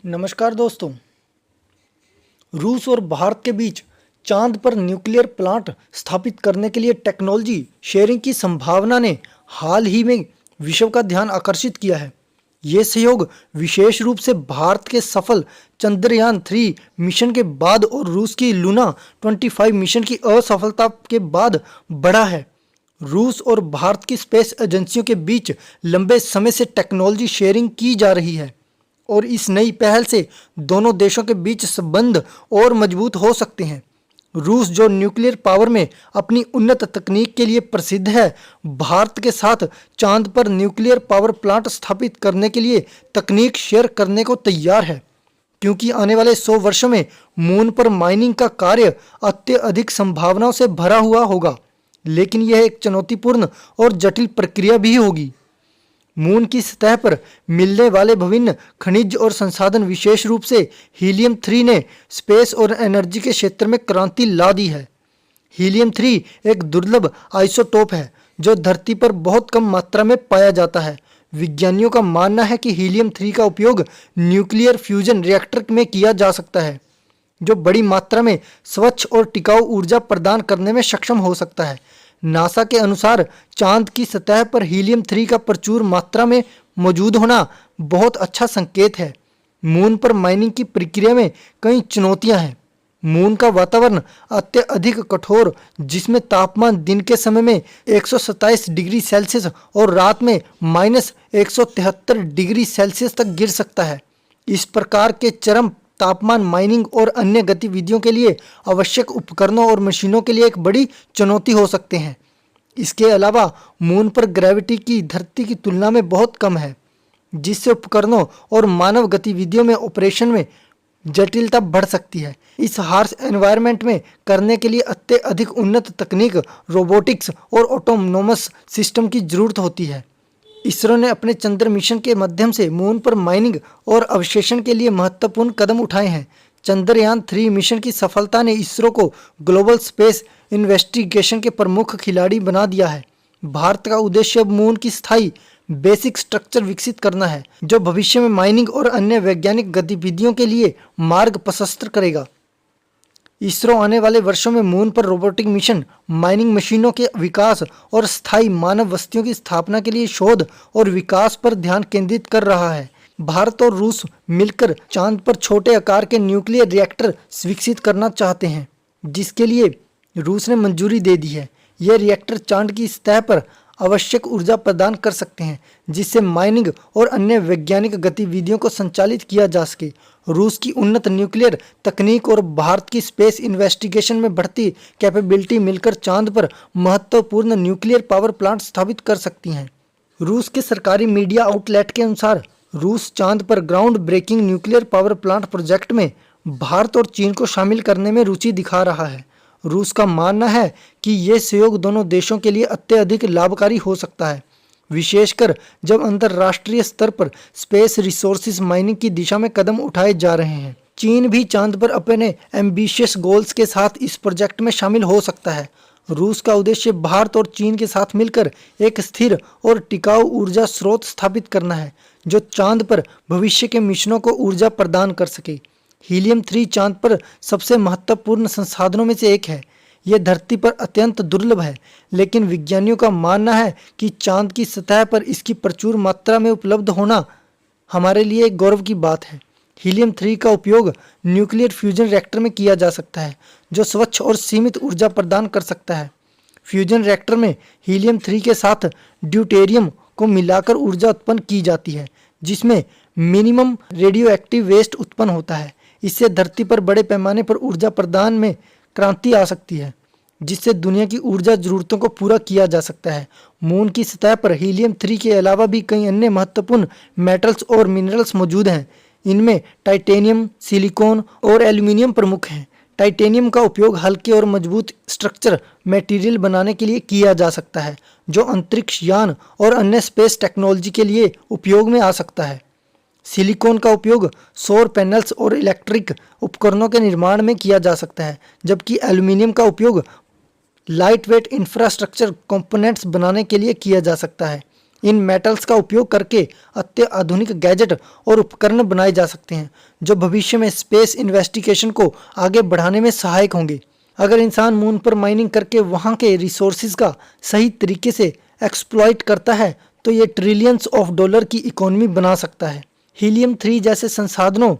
नमस्कार दोस्तों। रूस और भारत के बीच चांद पर न्यूक्लियर प्लांट स्थापित करने के लिए टेक्नोलॉजी शेयरिंग की संभावना ने हाल ही में विश्व का ध्यान आकर्षित किया है। ये सहयोग विशेष रूप से भारत के सफल चंद्रयान-3 मिशन के बाद और रूस की लूना 25 मिशन की असफलता के बाद बढ़ा है। रूस और भारत की स्पेस एजेंसियों के बीच लंबे समय से टेक्नोलॉजी शेयरिंग की जा रही है और इस नई पहल से दोनों देशों के बीच संबंध और मजबूत हो सकते हैं। रूस, जो न्यूक्लियर पावर में अपनी उन्नत तकनीक के लिए प्रसिद्ध है, भारत के साथ चांद पर न्यूक्लियर पावर प्लांट स्थापित करने के लिए तकनीक शेयर करने को तैयार है, क्योंकि आने वाले 100 वर्षों में मून पर माइनिंग का कार्य अत्यधिक संभावनाओं से भरा हुआ होगा, लेकिन यह एक चुनौतीपूर्ण और जटिल प्रक्रिया भी होगी। मून की सतह पर मिलने वाले विभिन्न खनिज और संसाधन, विशेष रूप से हीलियम-3 ने स्पेस और एनर्जी के क्षेत्र में क्रांति ला दी है। हीलियम-3 एक दुर्लभ आइसोटोप है जो धरती पर बहुत कम मात्रा में पाया जाता है। विज्ञानियों का मानना है कि हीलियम-3 का उपयोग न्यूक्लियर फ्यूजन रिएक्टर में किया जा सकता है, जो बड़ी मात्रा में स्वच्छ और टिकाऊ ऊर्जा प्रदान करने में सक्षम हो सकता है। नासा के अनुसार चांद की सतह पर हीलियम-3 का प्रचुर मात्रा में मौजूद होना बहुत अच्छा संकेत है। मून पर माइनिंग की प्रक्रिया में कई चुनौतियां हैं। मून का वातावरण अत्यधिक कठोर, जिसमें तापमान दिन के समय में 127 डिग्री सेल्सियस और रात में -173 डिग्री सेल्सियस तक गिर सकता है। इस प्रकार के चरम तापमान माइनिंग और अन्य गतिविधियों के लिए आवश्यक उपकरणों और मशीनों के लिए एक बड़ी चुनौती हो सकते हैं। इसके अलावा मून पर ग्रेविटी की धरती की तुलना में बहुत कम है, जिससे उपकरणों और मानव गतिविधियों में ऑपरेशन में जटिलता बढ़ सकती है। इस हार्श एनवायरनमेंट में करने के लिए अत्यधिक उन्नत तकनीक, रोबोटिक्स और ऑटोनोमस सिस्टम की जरूरत होती है। इसरो ने अपने चंद्र मिशन के माध्यम से मून पर माइनिंग और अवशेषण के लिए महत्वपूर्ण कदम उठाए हैं। चंद्रयान-3 मिशन की सफलता ने इसरो को ग्लोबल स्पेस इन्वेस्टिगेशन के प्रमुख खिलाड़ी बना दिया है। भारत का उद्देश्य अब मून की स्थायी बेसिक स्ट्रक्चर विकसित करना है, जो भविष्य में माइनिंग और अन्य वैज्ञानिक गतिविधियों के लिए मार्ग प्रशस्त करेगा। इसरो आने वाले वर्षों में मून पर रोबोटिक मिशन, माइनिंग मशीनों के विकास और स्थायी मानव बस्तियों की स्थापना के लिए शोध और विकास पर ध्यान केंद्रित कर रहा है। भारत और रूस मिलकर चांद पर छोटे आकार के न्यूक्लियर रिएक्टर विकसित करना चाहते हैं, जिसके लिए रूस ने मंजूरी दे दी है। यह रिएक्टर चांद की सतह पर आवश्यक ऊर्जा प्रदान कर सकते हैं, जिससे माइनिंग और अन्य वैज्ञानिक गतिविधियों को संचालित किया जा सके। रूस की उन्नत न्यूक्लियर तकनीक और भारत की स्पेस इन्वेस्टिगेशन में बढ़ती कैपेबिलिटी मिलकर चांद पर महत्वपूर्ण न्यूक्लियर पावर प्लांट स्थापित कर सकती हैं। रूस के सरकारी मीडिया आउटलेट के अनुसार रूस चांद पर ground breaking nuclear power plant project में भारत और चीन को शामिल करने में रुचि दिखा रहा है। रूस का मानना है कि यह सहयोग दोनों देशों के लिए अत्यधिक लाभकारी हो सकता है, विशेषकर जब अंतर्राष्ट्रीय स्तर पर स्पेस रिसोर्सेज माइनिंग की दिशा में कदम उठाए जा रहे हैं। चीन भी चांद पर अपने एम्बिशियस गोल्स के साथ इस प्रोजेक्ट में शामिल हो सकता है। रूस का उद्देश्य भारत और चीन के साथ मिलकर एक स्थिर और टिकाऊ ऊर्जा स्रोत स्थापित करना है, जो चांद पर भविष्य के मिशनों को ऊर्जा प्रदान कर सके। हीलियम-3 चांद पर सबसे महत्वपूर्ण संसाधनों में से एक है। यह धरती पर अत्यंत दुर्लभ है, लेकिन विज्ञानियों का मानना है कि चांद की सतह पर इसकी प्रचुर मात्रा में उपलब्ध होना हमारे लिए एक गौरव की बात है। हीलियम-3 का उपयोग न्यूक्लियर फ्यूजन रिएक्टर में किया जा सकता है, जो स्वच्छ और सीमित ऊर्जा प्रदान कर सकता है। फ्यूजन रिएक्टर में हीलियम-3 के साथ ड्यूटेरियम को मिलाकर ऊर्जा उत्पन्न की जाती है, जिसमें मिनिमम रेडियो एक्टिव वेस्ट उत्पन्न होता है। इससे धरती पर बड़े पैमाने पर ऊर्जा प्रदान में क्रांति आ सकती है, जिससे दुनिया की ऊर्जा जरूरतों को पूरा किया जा सकता है। मून की सतह पर हीलियम-3 के अलावा भी कई अन्य महत्वपूर्ण मेटल्स और मिनरल्स मौजूद हैं। इनमें टाइटेनियम, सिलिकॉन और एल्यूमीनियम प्रमुख हैं। टाइटेनियम का उपयोग हल्के और मजबूत स्ट्रक्चर मटेरियल बनाने के लिए किया जा सकता है, जो अंतरिक्ष यान और अन्य स्पेस टेक्नोलॉजी के लिए उपयोग में आ सकता है। सिलिकॉन का उपयोग सौर पैनल्स और इलेक्ट्रिक उपकरणों के निर्माण में किया जा सकता है, जबकि एल्यूमीनियम का उपयोग लाइट वेट इंफ्रास्ट्रक्चर कंपोनेंट्स बनाने के लिए किया जा सकता है। इन मेटल्स का उपयोग करके अत्याधुनिक गैजेट और उपकरण बनाए जा सकते हैं जो भविष्य में स्पेस इन्वेस्टिगेशन को आगे बढ़ाने में सहायक होंगे। अगर इंसान मून पर माइनिंग करके वहां के रिसोर्सेज का सही तरीके से एक्सप्लॉइट करता है तो ये ट्रिलियंस ऑफ डॉलर की इकोनॉमी बना सकता है। हीलियम 3 जैसे संसाधनों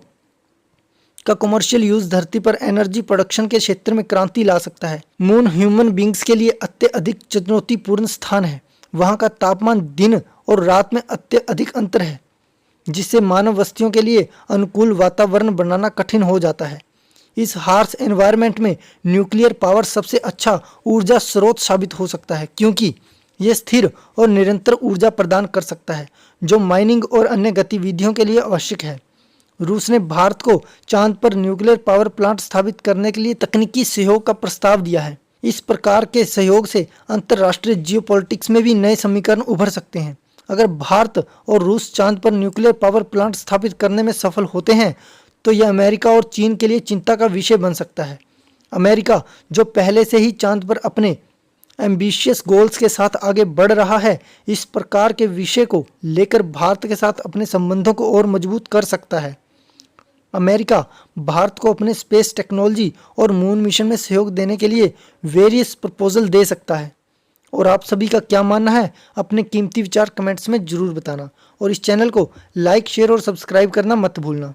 का कमर्शियल यूज धरती पर एनर्जी प्रोडक्शन के क्षेत्र में क्रांति ला सकता है। मून ह्यूमन बींग्स के लिए अत्यधिक चुनौतीपूर्ण स्थान है। वहां का तापमान दिन और रात में अत्यधिक अंतर है जिससे मानव बस्तियों के लिए अनुकूल वातावरण बनाना कठिन हो जाता है। इस हार्श एनवायरनमेंट में न्यूक्लियर पावर सबसे अच्छा ऊर्जा स्रोत साबित हो सकता है क्योंकि यह स्थिर और निरंतर ऊर्जा प्रदान कर सकता है जो माइनिंग और अन्य गतिविधियों के लिए आवश्यक है। रूस ने भारत को चांद पर न्यूक्लियर पावर प्लांट स्थापित करने के लिए तकनीकी सहयोग का प्रस्ताव दिया है। इस प्रकार के सहयोग से अंतर्राष्ट्रीय जियोपॉलिटिक्स में भी नए समीकरण उभर सकते हैं। अगर भारत और रूस चांद पर न्यूक्लियर पावर प्लांट स्थापित करने में सफल होते हैं तो यह अमेरिका और चीन के लिए चिंता का विषय बन सकता है। अमेरिका जो पहले से ही चांद पर अपने एम्बिशियस गोल्स के साथ आगे बढ़ रहा है, इस प्रकार के विषय को लेकर भारत के साथ अपने संबंधों को और मजबूत कर सकता है। अमेरिका भारत को अपने स्पेस टेक्नोलॉजी और मून मिशन में सहयोग देने के लिए वेरियस प्रपोजल दे सकता है। और आप सभी का क्या मानना है अपने कीमती विचार कमेंट्स में जरूर बताना और इस चैनल को लाइक शेयर और सब्सक्राइब करना मत भूलना।